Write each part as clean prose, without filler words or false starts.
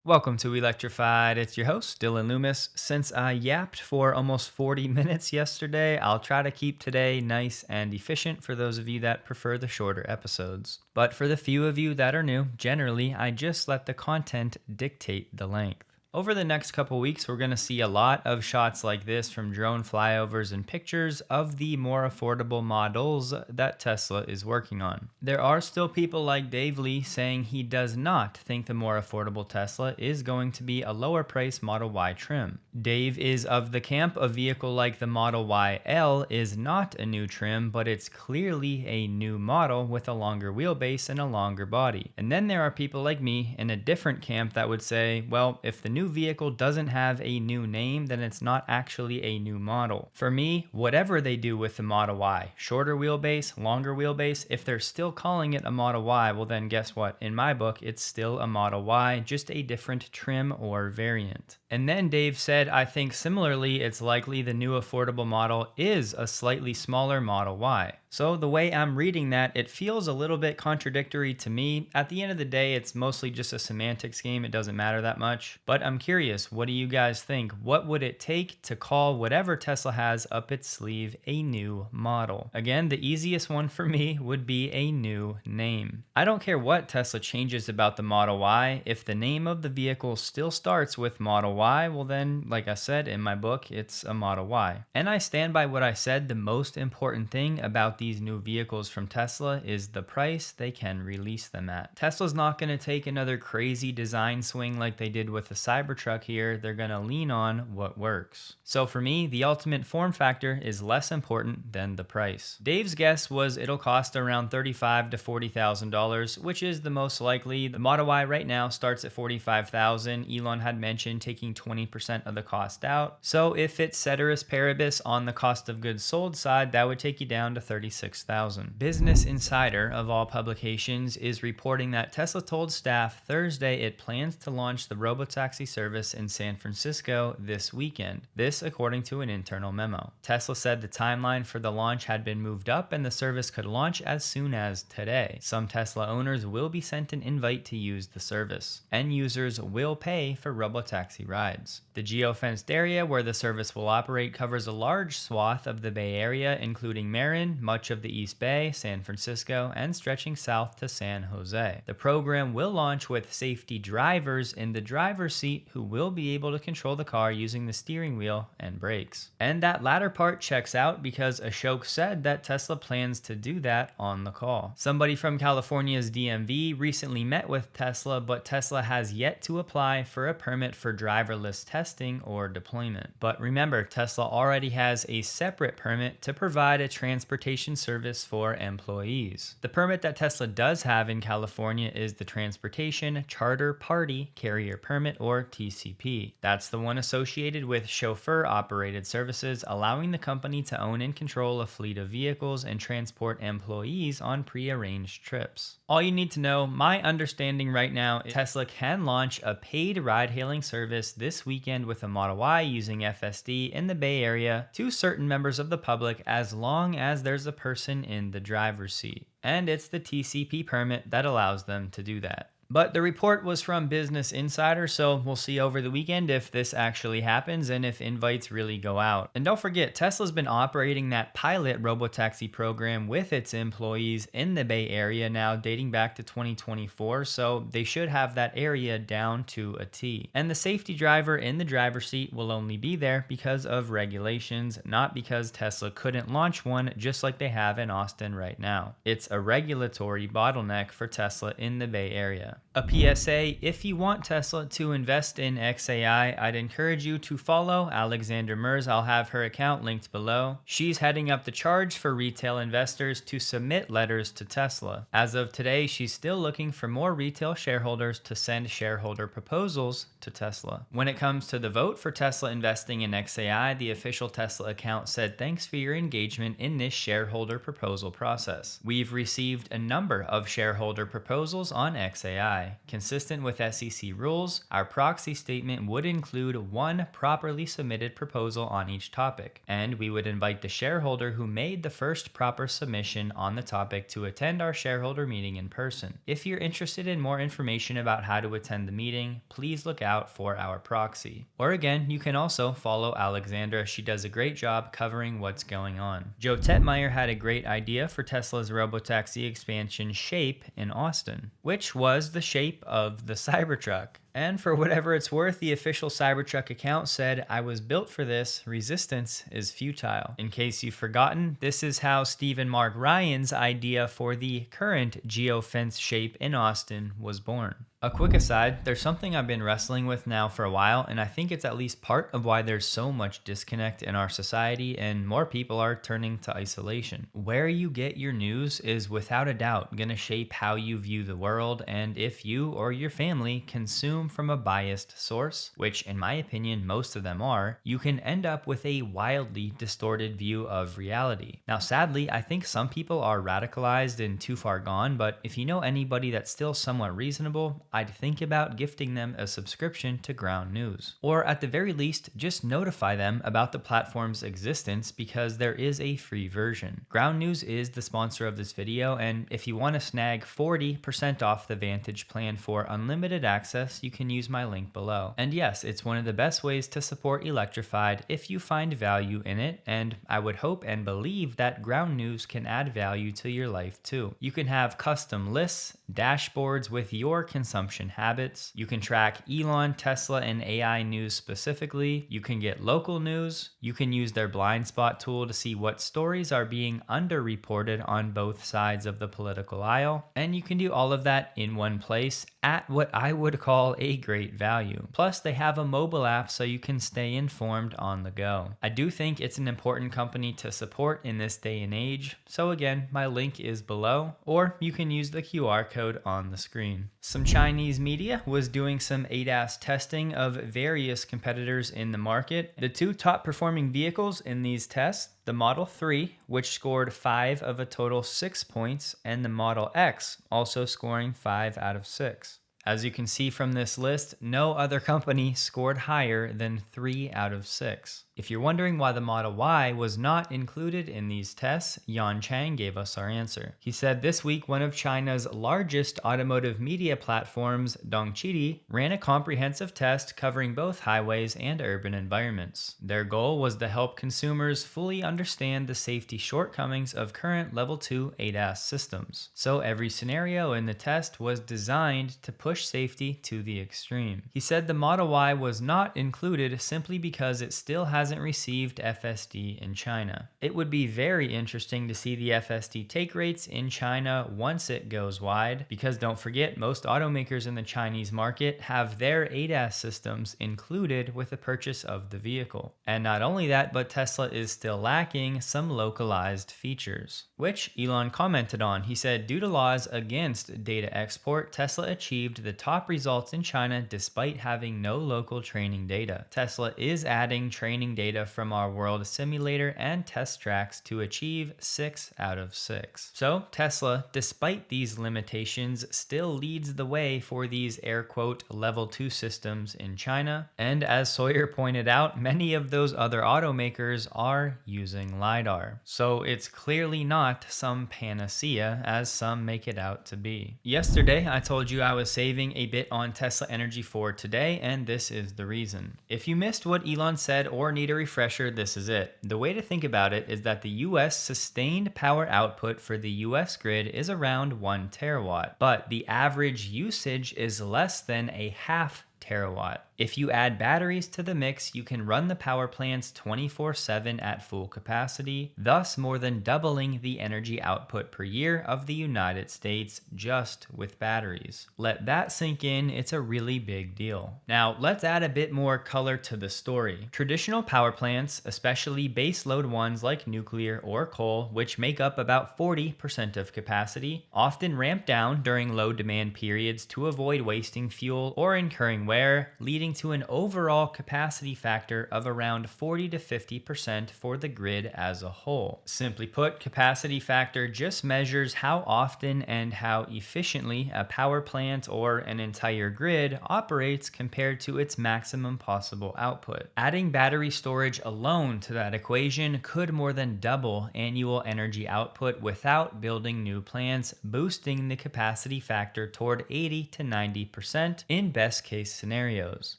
Welcome to Electrified. It's your host, Dylan Loomis. Since I yapped for almost 40 minutes yesterday, I'll try to keep today nice and efficient for those of you that prefer the shorter episodes. But for the few of you that are new, generally, I just let the content dictate the length. Over the next couple weeks, we're going to see a lot of shots like this from drone flyovers and pictures of the more affordable models that Tesla is working on. There are still people like Dave Lee saying he does not think the more affordable Tesla is going to be a lower price Model Y trim. Dave is of the camp a vehicle like the Model Y L is not a new trim, but it's clearly a new model with a longer wheelbase and a longer body. And then there are people like me in a different camp that would say, well, if the new vehicle doesn't have a new name, then it's not actually a new model. For me, whatever they do with the Model Y, shorter wheelbase, longer wheelbase, if they're still calling it a Model Y, well then guess what? In my book, it's still a Model Y, just a different trim or variant. And then Dave said, I think similarly, it's likely the new affordable model is a slightly smaller Model Y. So the way I'm reading that, it feels a little bit contradictory to me. At the end of the day, it's mostly just a semantics game. It doesn't matter that much. But I'm curious, what do you guys think? What would it take to call whatever Tesla has up its sleeve a new model? Again, the easiest one for me would be a new name. I don't care what Tesla changes about the Model Y. If the name of the vehicle still starts with Model Y, well then, like I said in my book, it's a Model Y. And I stand by what I said. The most important thing about these new vehicles from Tesla is the price they can release them at. Tesla's not going to take another crazy design swing like they did with the Cybertruck here. They're going to lean on what works. So for me, the ultimate form factor is less important than the price. Dave's guess was it'll cost around $35,000 to $40,000, which is the most likely. The Model Y right now starts at $45,000. Elon had mentioned taking 20% of the cost out. So if it's ceteris paribus on the cost of goods sold side, that would take you down to $36,000. Business Insider, of all publications, is reporting that Tesla told staff Thursday it plans to launch the Robotaxi service in San Francisco this weekend. This according to an internal memo. Tesla said the timeline for the launch had been moved up and the service could launch as soon as today. Some Tesla owners will be sent an invite to use the service. End users will pay for Robotaxi rides. The geofenced area where the service will operate covers a large swath of the Bay Area, including Marin, much of the East Bay, San Francisco, and stretching south to San Jose. The program will launch with safety drivers in the driver's seat who will be able to control the car using the steering wheel and brakes. And that latter part checks out because Ashok said that Tesla plans to do that on the call. Somebody from California's DMV recently met with Tesla, but Tesla has yet to apply for a permit for driverless testing or deployment. But remember, Tesla already has a separate permit to provide a transportation service for employees. The permit that Tesla does have in California is the Transportation Charter Party Carrier Permit, or TCP. That's the one associated with chauffeur-operated services, allowing the company to own and control a fleet of vehicles and transport employees on pre-arranged trips. All you need to know, my understanding right now, is Tesla can launch a paid ride-hailing service this weekend with a Model Y using FSD in the Bay Area to certain members of the public as long as there's a person in the driver's seat. And it's the TCP permit that allows them to do that. But the report was from Business Insider, so we'll see over the weekend if this actually happens and if invites really go out. And don't forget, Tesla's been operating that pilot Robotaxi program with its employees in the Bay Area now dating back to 2024, so they should have that area down to a T. And the safety driver in the driver's seat will only be there because of regulations, not because Tesla couldn't launch one just like they have in Austin right now. It's a regulatory bottleneck for Tesla in the Bay Area. A PSA, if you want Tesla to invest in XAI, I'd encourage you to follow Alexander Mers. I'll have her account linked below. She's heading up the charge for retail investors to submit letters to Tesla. As of today, she's still looking for more retail shareholders to send shareholder proposals to Tesla. When it comes to the vote for Tesla investing in XAI, the official Tesla account said, "Thanks for your engagement in this shareholder proposal process. We've received a number of shareholder proposals on XAI. FYI, consistent with SEC rules, our proxy statement would include one properly submitted proposal on each topic, and we would invite the shareholder who made the first proper submission on the topic to attend our shareholder meeting in person. If you're interested in more information about how to attend the meeting, please look out for our proxy. Or again, you can also follow Alexandra. She does a great job covering what's going on. Joe Tetmeyer had a great idea for Tesla's Robotaxi Expansion shape in Austin, which was the shape of the Cybertruck. And for whatever it's worth, the official Cybertruck account said, "I was built for this. Resistance is futile." In case you've forgotten, this is how Steve and Mark Ryan's idea for the current geofence shape in Austin was born. A quick aside, there's something I've been wrestling with now for a while, and I think it's at least part of why there's so much disconnect in our society and more people are turning to isolation. Where you get your news is without a doubt going to shape how you view the world and if you or your family consume from a biased source, which in my opinion most of them are, you can end up with a wildly distorted view of reality. Now sadly, I think some people are radicalized and too far gone, but if you know anybody that's still somewhat reasonable, I'd think about gifting them a subscription to Ground News. Or at the very least, just notify them about the platform's existence because there is a free version. Ground News is the sponsor of this video, and if you want to snag 40% off the Vantage plan for unlimited access, you can use my link below. And yes, it's one of the best ways to support Electrified if you find value in it, and I would hope and believe that Ground News can add value to your life too. You can have custom lists, dashboards with your consumption habits. You can track Elon, Tesla, and AI news specifically. You can get local news. You can use their blind spot tool to see what stories are being underreported on both sides of the political aisle. And you can do all of that in one place at what I would call a great value. Plus, they have a mobile app so you can stay informed on the go. I do think it's an important company to support in this day and age. So again, my link is below, or you can use the QR code on the screen. Some Chinese media was doing some ADAS testing of various competitors in the market. The two top performing vehicles in these tests, the Model 3, which scored 5 of a total 6 points, and the Model X, also scoring 5 out of 6. As you can see from this list, no other company scored higher than 3 out of 6. If you're wondering why the Model Y was not included in these tests, Yan Chang gave us our answer. He said this week one of China's largest automotive media platforms, Dongqidi, ran a comprehensive test covering both highways and urban environments. Their goal was to help consumers fully understand the safety shortcomings of current Level 2 ADAS systems. So every scenario in the test was designed to push safety to the extreme. He said the Model Y was not included simply because it still hasn't received FSD in China. It would be very interesting to see the FSD take rates in China once it goes wide, because don't forget, most automakers in the Chinese market have their ADAS systems included with the purchase of the vehicle. And not only that, but Tesla is still lacking some localized features, which Elon commented on. He said, due to laws against data export, Tesla achieved the top results in China despite having no local training data. Tesla is adding training data from our world simulator and test tracks to achieve 6 out of 6. So Tesla, despite these limitations, still leads the way for these air quote level 2 systems in China. And as Sawyer pointed out, many of those other automakers are using LiDAR. So it's clearly not some panacea as some make it out to be. Yesterday, I told you I was saving a bit on Tesla Energy for today, and this is the reason. If you missed what Elon said or need a refresher, this is it. The way to think about it is that the US sustained power output for the US grid is around 1 terawatt, but the average usage is less than a half terawatt. If you add batteries to the mix, you can run the power plants 24/7 at full capacity, thus more than doubling the energy output per year of the United States just with batteries. Let that sink in, it's a really big deal. Now, let's add a bit more color to the story. Traditional power plants, especially baseload ones like nuclear or coal, which make up about 40% of capacity, often ramp down during low demand periods to avoid wasting fuel or incurring wear, leading to an overall capacity factor of around 40 to 50% for the grid as a whole. Simply put, capacity factor just measures how often and how efficiently a power plant or an entire grid operates compared to its maximum possible output. Adding battery storage alone to that equation could more than double annual energy output without building new plants, boosting the capacity factor toward 80 to 90% in best case scenarios.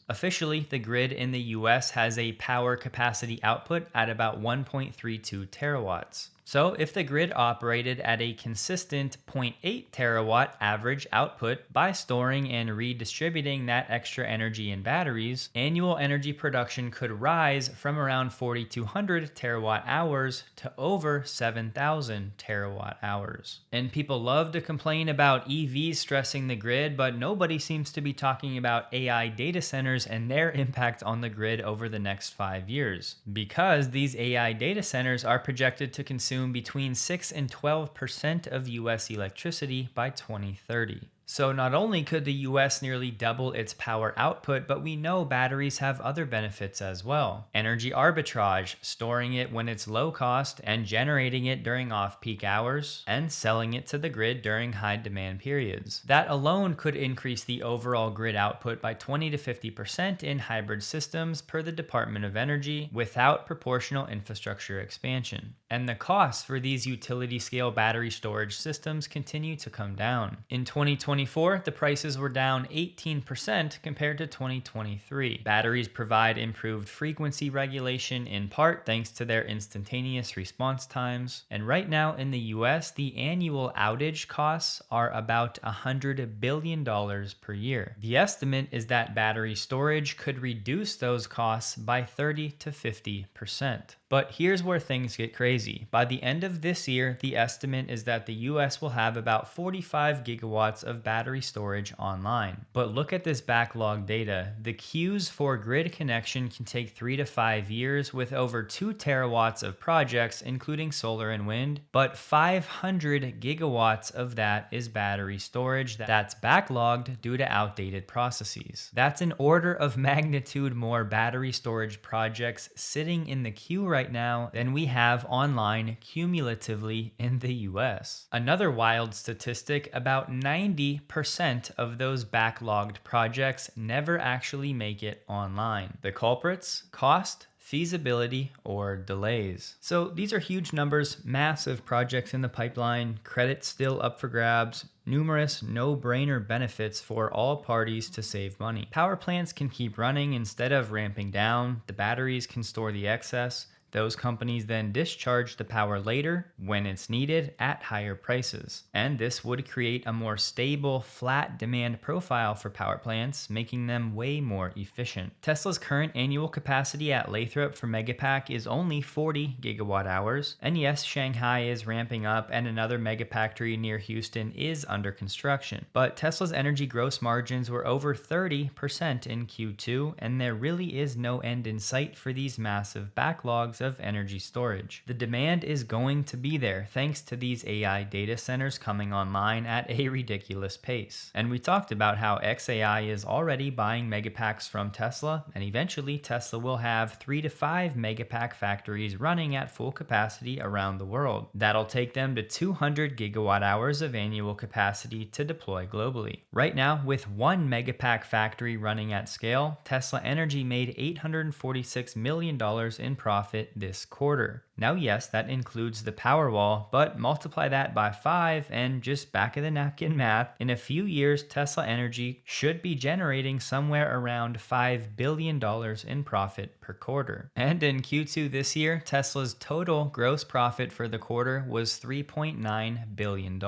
Officially, the grid in the US has a power capacity output at about 1.32 terawatts. So if the grid operated at a consistent 0.8 terawatt average output by storing and redistributing that extra energy in batteries, annual energy production could rise from around 4,200 terawatt hours to over 7,000 terawatt hours. And people love to complain about EVs stressing the grid, but nobody seems to be talking about AI data centers and their impact on the grid over the next 5 years. Because these AI data centers are projected to consume between 6 and 12% of US electricity by 2030. So not only could the US nearly double its power output, but we know batteries have other benefits as well. Energy arbitrage, storing it when it's low cost and generating it during off-peak hours, and selling it to the grid during high demand periods. That alone could increase the overall grid output by 20 to 50% in hybrid systems per the Department of Energy without proportional infrastructure expansion. And the costs for these utility scale battery storage systems continue to come down. In 2024, the prices were down 18% compared to 2023. Batteries provide improved frequency regulation in part thanks to their instantaneous response times. And right now in the US, the annual outage costs are about $100 billion per year. The estimate is that battery storage could reduce those costs by 30 to 50%. But here's where things get crazy. By the end of this year, the estimate is that the US will have about 45 gigawatts of battery storage online. But look at this backlog data. The queues for grid connection can take 3 to 5 years with over 2 terawatts of projects, including solar and wind, but 500 gigawatts of that is battery storage that's backlogged due to outdated processes. That's an order of magnitude more battery storage projects sitting in the queue right now than we have online cumulatively in the US. Another wild statistic, about 90% of those backlogged projects never actually make it online. The culprits? Cost, feasibility, or delays. So these are huge numbers, massive projects in the pipeline, credit still up for grabs, numerous no-brainer benefits for all parties to save money. Power plants can keep running instead of ramping down, the batteries can store the excess, those companies then discharge the power later when it's needed at higher prices. And this would create a more stable, flat demand profile for power plants, making them way more efficient. Tesla's current annual capacity at Lathrop for Megapack is only 40 gigawatt hours. And yes, Shanghai is ramping up and another Megafactory near Houston is under construction. But Tesla's energy gross margins were over 30% in Q2, and there really is no end in sight for these massive backlogs of energy storage. The demand is going to be there thanks to these AI data centers coming online at a ridiculous pace. And we talked about how xAI is already buying megapacks from Tesla, and eventually Tesla will have 3 to 5 megapack factories running at full capacity around the world. That'll take them to 200 gigawatt hours of annual capacity to deploy globally. Right now, with one megapack factory running at scale, Tesla Energy made $846 million in profit this quarter. Now, yes, that includes the Powerwall, but multiply that by 5 and just back of the napkin math, in a few years, Tesla Energy should be generating somewhere around $5 billion in profit per quarter. And in Q2 this year, Tesla's total gross profit for the quarter was $3.9 billion.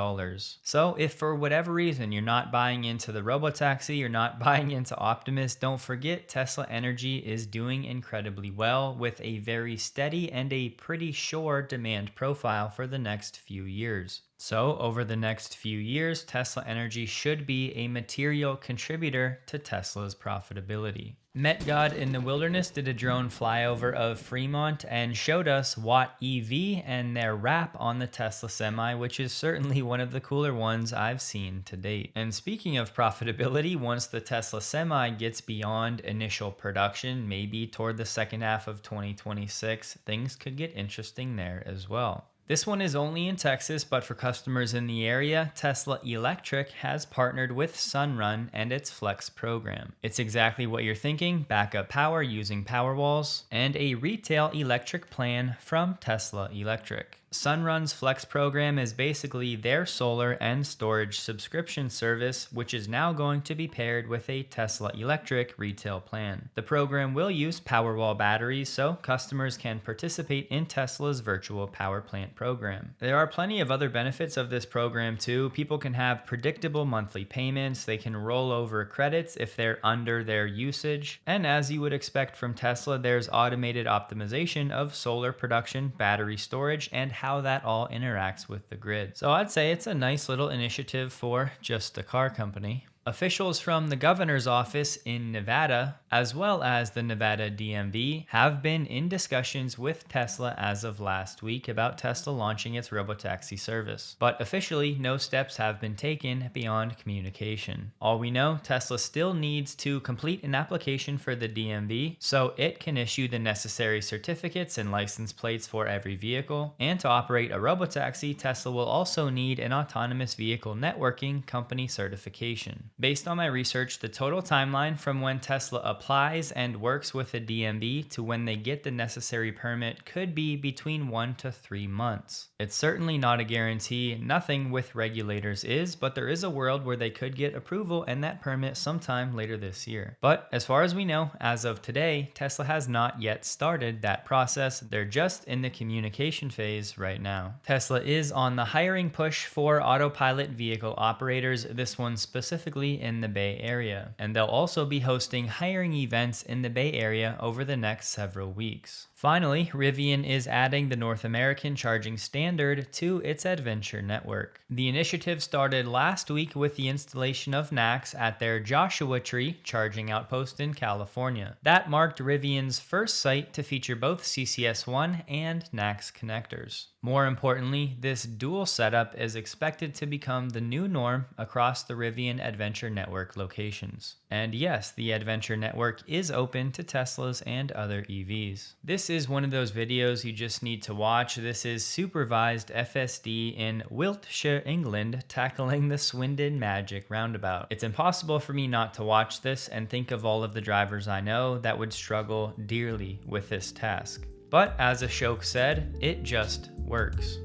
So if for whatever reason you're not buying into the Robotaxi, you're not buying into Optimus, don't forget Tesla Energy is doing incredibly well with a very steady and a pretty sure demand profile for the next few years. So, over the next few years, Tesla Energy should be a material contributor to Tesla's profitability. MetGod in the Wilderness did a drone flyover of Fremont and showed us Watt EV and their wrap on the Tesla Semi, which is certainly one of the cooler ones I've seen to date. And speaking of profitability, once the Tesla Semi gets beyond initial production, maybe toward the second half of 2026, things could get interesting there as well. This one is only in Texas, but for customers in the area, Tesla Electric has partnered with Sunrun and its Flex program. It's exactly what you're thinking: backup power using Powerwalls, and a retail electric plan from Tesla Electric. Sunrun's Flex program is basically their solar and storage subscription service, which is now going to be paired with a Tesla Electric retail plan. The program will use Powerwall batteries, so customers can participate in Tesla's virtual power plant program. There are plenty of other benefits of this program too. People can have predictable monthly payments, they can roll over credits if they're under their usage, and as you would expect from Tesla, there's automated optimization of solar production, battery storage, and how that all interacts with the grid. So I'd say it's a nice little initiative for just a car company. Officials from the governor's office in Nevada, as well as the Nevada DMV, have been in discussions with Tesla as of last week about Tesla launching its Robotaxi service. But officially, no steps have been taken beyond communication. All we know, Tesla still needs to complete an application for the DMV so it can issue the necessary certificates and license plates for every vehicle. And to operate a Robotaxi, Tesla will also need an autonomous vehicle networking company certification. Based on my research, the total timeline from when Tesla applies and works with the DMV to when they get the necessary permit could be between 1 to 3 months. It's certainly not a guarantee, nothing with regulators is, but there is a world where they could get approval and that permit sometime later this year. But as far as we know, as of today, Tesla has not yet started that process. They're just in the communication phase right now. Tesla is on the hiring push for autopilot vehicle operators, this one specifically in the Bay Area, and they'll also be hosting hiring events in the Bay Area over the next several weeks. Finally, Rivian is adding the North American charging standard to its Adventure network. The initiative started last week with the installation of NACS at their Joshua Tree charging outpost in California. That marked Rivian's first site to feature both CCS1 and NACS connectors. More importantly, this dual setup is expected to become the new norm across the Rivian Adventure Network locations. And yes, the Adventure Network is open to Teslas and other EVs. This is one of those videos you just need to watch. This is supervised FSD in Wiltshire, England, tackling the Swindon Magic Roundabout. It's impossible for me not to watch this and think of all of the drivers I know that would struggle dearly with this task. But as Ashok said, it just works.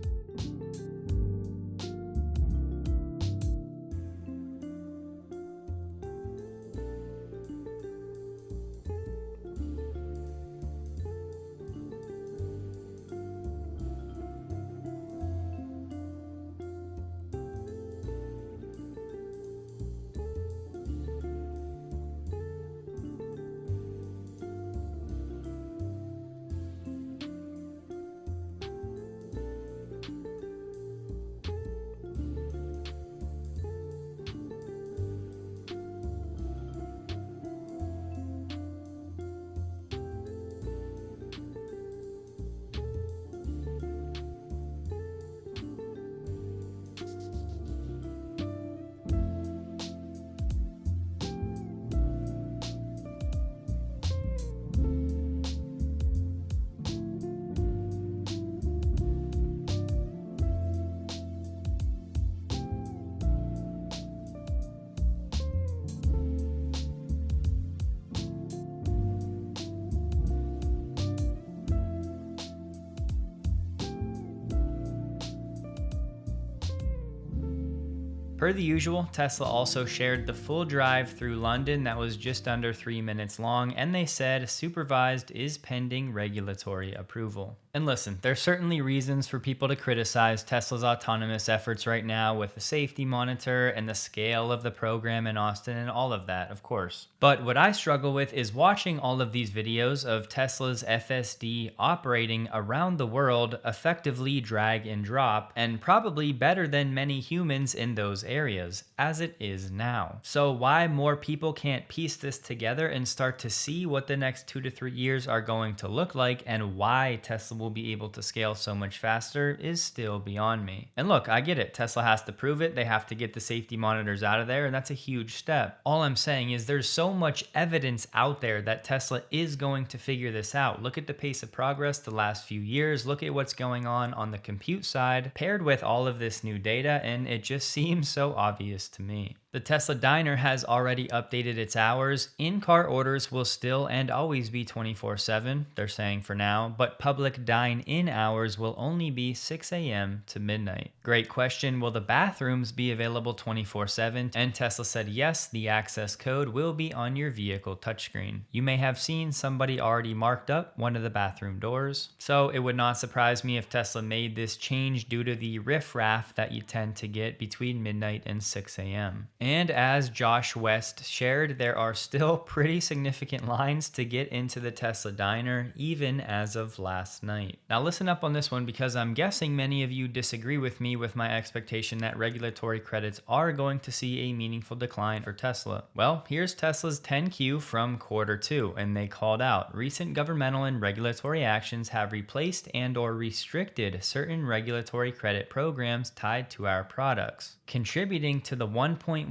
Per the usual, Tesla also shared the full drive through London that was just under 3 minutes long, and they said supervised is pending regulatory approval. And listen, there's certainly reasons for people to criticize Tesla's autonomous efforts right now with the safety monitor and the scale of the program in Austin and all of that, of course. But what I struggle with is watching all of these videos of Tesla's FSD operating around the world, effectively drag and drop, and probably better than many humans in those areas, as it is now. So why more people can't piece this together and start to see what the next 2 to 3 years are going to look like and why Tesla will be able to scale so much faster is still beyond me. And look, I get it. Tesla has to prove it. They have to get the safety monitors out of there, and that's a huge step. All I'm saying is there's so much evidence out there that Tesla is going to figure this out. Look at the pace of progress the last few years. Look at what's going on the compute side, paired with all of this new data, and it just seems so obvious to me. The Tesla Diner has already updated its hours. In-car orders will still and always be 24/7, they're saying for now, but public dine-in hours will only be 6 a.m. to midnight. Great question, will the bathrooms be available 24/7? And Tesla said yes, the access code will be on your vehicle touchscreen. You may have seen somebody already marked up one of the bathroom doors. So it would not surprise me if Tesla made this change due to the riffraff that you tend to get between midnight and 6 a.m. And as Josh West shared, there are still pretty significant lines to get into the Tesla Diner, even as of last night. Now listen up on this one, because I'm guessing many of you disagree with me with my expectation that regulatory credits are going to see a meaningful decline for Tesla. Well, here's Tesla's 10Q from Q2, and they called out, recent governmental and regulatory actions have replaced and/or restricted certain regulatory credit programs tied to our products, contributing to the $1.1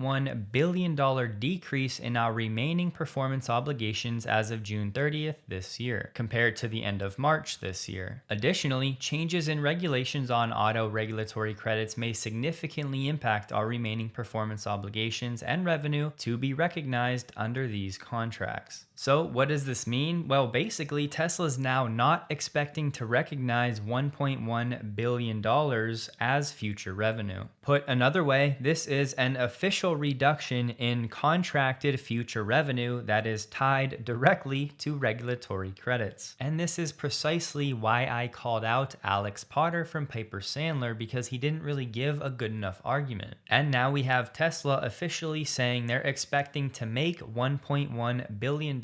billion decrease in our remaining performance obligations as of June 30th this year, compared to the end of March this year. Additionally, changes in regulations on auto regulatory credits may significantly impact our remaining performance obligations and revenue to be recognized under these contracts. So what does this mean? Well, basically, Tesla's now not expecting to recognize $1.1 billion as future revenue. Put another way, this is an official reduction in contracted future revenue that is tied directly to regulatory credits. And this is precisely why I called out Alex Potter from Piper Sandler, because he didn't really give a good enough argument. And now we have Tesla officially saying they're expecting to make $1.1 billion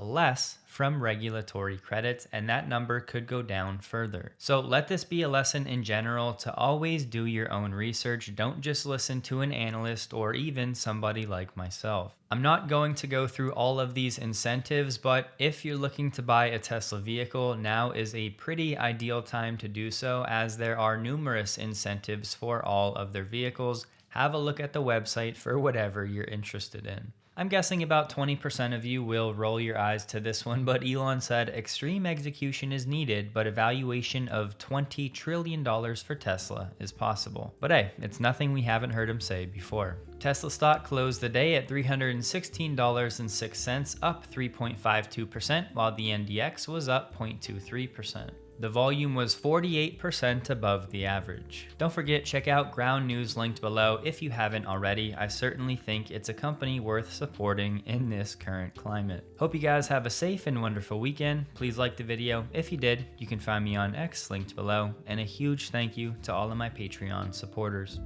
less from regulatory credits, and that number could go down further. So let this be a lesson in general to always do your own research. Don't just listen to an analyst or even somebody like myself. I'm not going to go through all of these incentives, but if you're looking to buy a Tesla vehicle, now is a pretty ideal time to do so, as there are numerous incentives for all of their vehicles. Have a look at the website for whatever you're interested in. I'm guessing about 20% of you will roll your eyes to this one, but Elon said extreme execution is needed, but a valuation of $20 trillion for Tesla is possible. But hey, it's nothing we haven't heard him say before. Tesla stock closed the day at $316.06, up 3.52%, while the NDX was up 0.23%. The volume was 48% above the average. Don't forget, check out Ground News linked below if you haven't already. I certainly think it's a company worth supporting in this current climate. Hope you guys have a safe and wonderful weekend. Please like the video. If you did, you can find me on X linked below. And a huge thank you to all of my Patreon supporters.